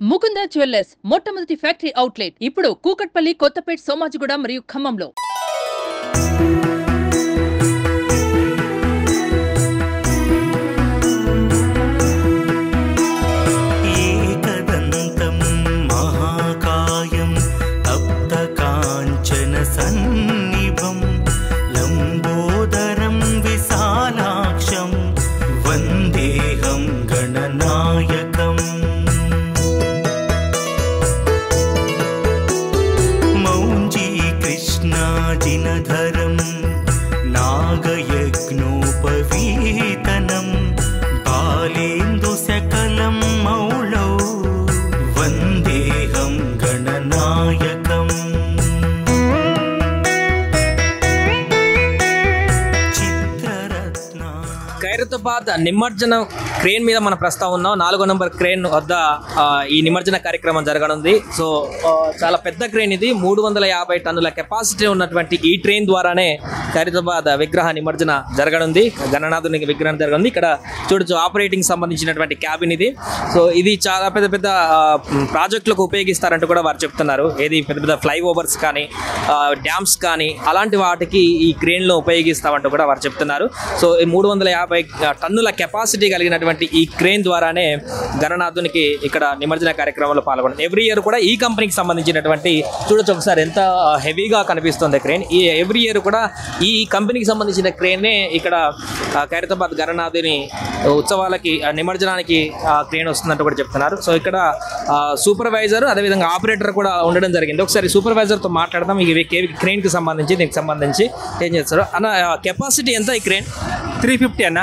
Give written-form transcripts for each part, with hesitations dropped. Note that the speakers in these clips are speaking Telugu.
ముకుంద జ్యువెల్లర్స్ మొట్టమొదటి ఫ్యాక్టరీ అవుట్లెట్ ఇప్పుడు కూకట్పల్లి, కొత్తపేట్, సోమాజిగూడ మరియు ఖమ్మంలో. ఏకదంతం మహాకాయం తప్తకాంచన సన్నిభం లంబోదరం విశాలాక్షం వందేహం గణనాయకం. జినధరం నాగయజ్ఞోపవీతనం బాలేందు సకలం మౌళౌ వందేహం గణనాయకం. ఖైరతాబాద్ నిమజ్జన క్రేన్ మీద మన ప్రస్తుతం ఉన్నాం. 4వ నంబర్ క్రేన్ వద్ద ఈ నిమజ్జన కార్యక్రమం జరగనుంది. సో చాలా పెద్ద క్రేన్ ఇది. 350 టన్నుల కెపాసిటీ ఉన్నటువంటి ఈ ట్రైన్ ద్వారానే ఖైరతాబాద్ విగ్రహ నిమజ్జన జరగనుంది. గణనాథుని విగ్రహం జరగనుంది. ఇక్కడ చూడొచ్చు ఆపరేటింగ్ సంబంధించినటువంటి క్యాబిన్ ఇది. సో ఇది చాలా పెద్ద పెద్ద ప్రాజెక్టులకు ఉపయోగిస్తారంటూ కూడా వారు చెప్తున్నారు. ఏది పెద్ద పెద్ద ఫ్లైఓవర్స్ కానీ డ్యామ్స్ కానీ అలాంటి వాటికి ఈ క్రేన్లో ఉపయోగిస్తామంటూ కూడా వారు చెప్తున్నారు. సో 350 టన్నుల కెపాసిటీ కలిగినటువంటి ఈ క్రేన్ ద్వారానే గణనాథునికి ఇక్కడ నిమజ్జన కార్యక్రమంలో పాల్గొన్నారు. ఎవ్రీ ఇయర్ కూడా ఈ కంపెనీకి సంబంధించినటువంటి చూడొచ్చు ఒకసారి ఎంత హెవీగా కనిపిస్తుంది క్రేన్. ఈ ఎవ్రీ ఇయర్ కూడా ఈ కంపెనీకి సంబంధించిన క్రేనే ఇక్కడ ఖైరతాబాద్ గణనాథుని ఉత్సవాలకి నిమజ్జనానికి క్రేన్ వస్తుందంటూ కూడా చెప్తున్నారు. సో ఇక్కడ సూపర్వైజర్ అదేవిధంగా ఆపరేటర్ కూడా ఉండడం జరిగింది. ఒకసారి సూపర్వైజర్తో మాట్లాడదాం. ఈ క్రేన్కి సంబంధించి దీనికి సంబంధించి ఏం చేస్తారు అన్న? కెపాసిటీ ఎంత ఈ క్రేన్? 350 అన్న.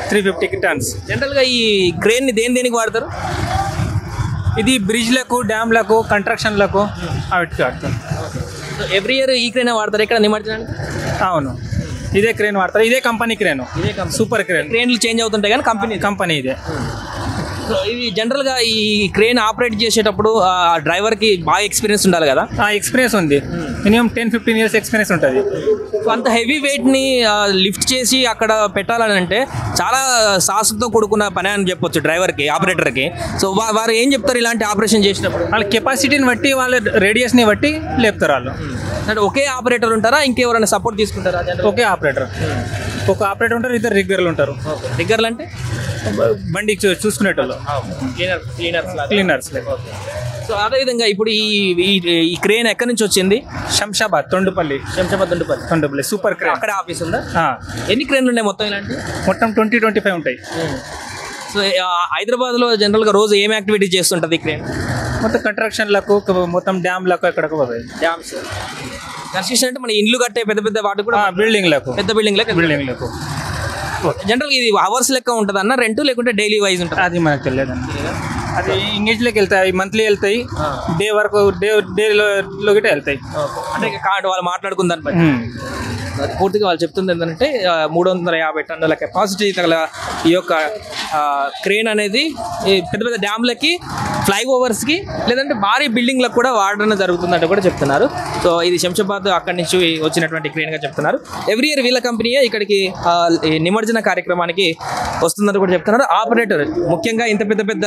350 టన్స్. జనరల్గా ఈ క్రేన్ని దేనికి వాడతారు? ఇది బ్రిడ్జ్లకు, డ్యామ్లకు, కన్స్ట్రక్షన్లకు వాటికి వాడతారు. ఎవ్రీ ఇయర్ ఈ క్రేన్ వాడతారు ఇక్కడ నిమజ్జనానికి? అవును, ఇదే క్రేన్ వాడతారు. ఇదే కంపెనీ క్రేన్, సూపర్ క్రేన్. క్రేన్లు చేంజ్ అవుతుంటాయి కానీ కంపెనీ ఇదే. సో ఇది జనరల్గా ఈ క్రేన్ ఆపరేట్ చేసేటప్పుడు డ్రైవర్కి బాగా ఎక్స్పీరియన్స్ ఉండాలి కదా? ఎక్స్పీరియన్స్ ఉంది. మినిమం 10-15 ఇయర్స్ ఎక్స్పీరియన్స్ ఉంటుంది. సో అంత హెవీ వెయిట్ని లిఫ్ట్ చేసి అక్కడ పెట్టాలని అంటే చాలా సాహసంతో కూడుకున్న పని అని చెప్పొచ్చు డ్రైవర్కి, ఆపరేటర్కి. సో వారు ఏం చెప్తారు ఇలాంటి ఆపరేషన్ చేసినప్పుడు? వాళ్ళ కెపాసిటీని బట్టి, వాళ్ళ రేడియస్ని బట్టి లేపుతారు వాళ్ళు. అంటే ఒకే ఆపరేటర్ ఉంటారా, ఇంకెవరైనా సపోర్ట్ తీసుకుంటారా? ఒకే ఆపరేటర్, ఒక ఆపరేటర్ ఉంటారు, ఇద్దరు రిగ్గర్లు ఉంటారు. రిగ్గర్లు అంటే బండి చూసుకునేటోళ్ళు, క్లీనర్స్. సో అదేవిధంగా ఇప్పుడు ఈ క్రేన్ ఎక్కడి నుంచి వచ్చింది? శంషాబాద్, తొండుపల్లి. Super crane. అక్కడ ఆఫీస్ ఉందా? ఎన్ని క్రేన్లు ఉన్నాయి మొత్తం ఇలాంటి? మొత్తం 20-25 ఉంటాయి. సో హైదరాబాద్లో జనరల్గా రోజు ఏం యాక్టివిటీ చేస్తుంటుంది ఈ క్రేన్? మొత్తం కన్స్ట్రక్షన్లకు, మొత్తం డ్యామ్లకు ఎక్కడికి పోతాయి. డ్యామ్స్, కన్స్ట్రక్షన్ అంటే మన ఇండ్లు కట్టే పెద్ద పెద్ద వాటికి కూడా, బిల్డింగ్లకు, పెద్ద బిల్డింగ్లకు. జనరల్గా ఇది అవర్స్ లెక్క ఉంటుంది అన్న, రెంట్ లేకుంటే డైలీ వైజ్ ఉంటుంది? అది మనకు తెలియదు అన్న. అది ఎంగేజ్లోకి వెళ్తాయి, మంత్లీ వెళ్తాయి, డే వరకు డేలో గిట్ట వెళ్తాయి. అంటే వాళ్ళు మాట్లాడుకున్న దాన్ని బట్టి పూర్తిగా వాళ్ళు చెప్తుంది ఏంటంటే 350 టన్నుల కెపాసిటీ గల ఈ యొక్క క్రేన్ అనేది పెద్ద పెద్ద డ్యామ్లకి, ఫ్లైఓవర్స్కి, లేదంటే భారీ బిల్డింగ్లకు కూడా వాడడం జరుగుతుందంటే కూడా చెప్తున్నారు. సో ఇది శంషాబాద్ అక్కడి నుంచి వచ్చినటువంటి క్రేన్గా చెప్తున్నారు. ఎవ్రీ ఇయర్ వీళ్ళ కంపెనీయే ఇక్కడికి నిమజ్జన కార్యక్రమానికి వస్తుందని కూడా చెప్తున్నారు. ఆపరేటర్ ముఖ్యంగా ఇంత పెద్ద పెద్ద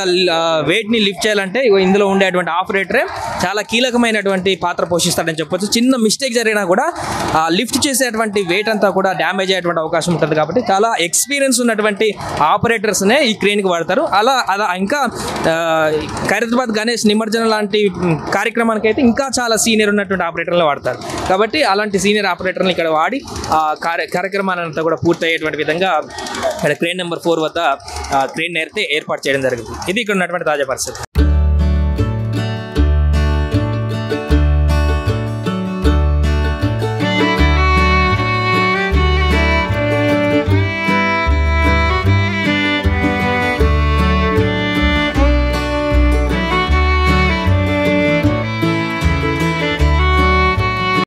వెయిట్ని లిఫ్ట్ చేయాలంటే ఇందులో ఉండేటువంటి ఆపరేటరే చాలా కీలకమైనటువంటి పాత్ర పోషిస్తాడని చెప్పొచ్చు. చిన్న మిస్టేక్ జరిగినా కూడా లిఫ్ట్ చేసేటువంటి వెయిట్ అంతా కూడా డ్యామేజ్ అయ్యేటువంటి అవకాశం ఉంటుంది. కాబట్టి చాలా ఎక్స్పీరియన్స్ ఉన్నటువంటి ఆపరేటర్స్నే ఈ క్రేన్కి వాడతారు. అలా ఇంకా ఖైరతాబాద్ గణేష్ నిమజ్జన లాంటి కార్యక్రమానికి అయితే ఇంకా చాలా సీనియర్ ఉన్నటువంటి ఆపరేటర్లు వాడతారు. కాబట్టి అలాంటి సీనియర్ ఆపరేటర్ని ఇక్కడ వాడి కార్యక్రమాన్ని అంతా కూడా పూర్తయ్యేటువంటి విధంగా ఇక్కడ క్రేన్ నెంబర్ 4 వద్ద క్రేన్ అయితే ఏర్పాటు చేయడం జరిగింది. ఇది ఇక్కడ ఉన్నటువంటి తాజా పరిస్థితి.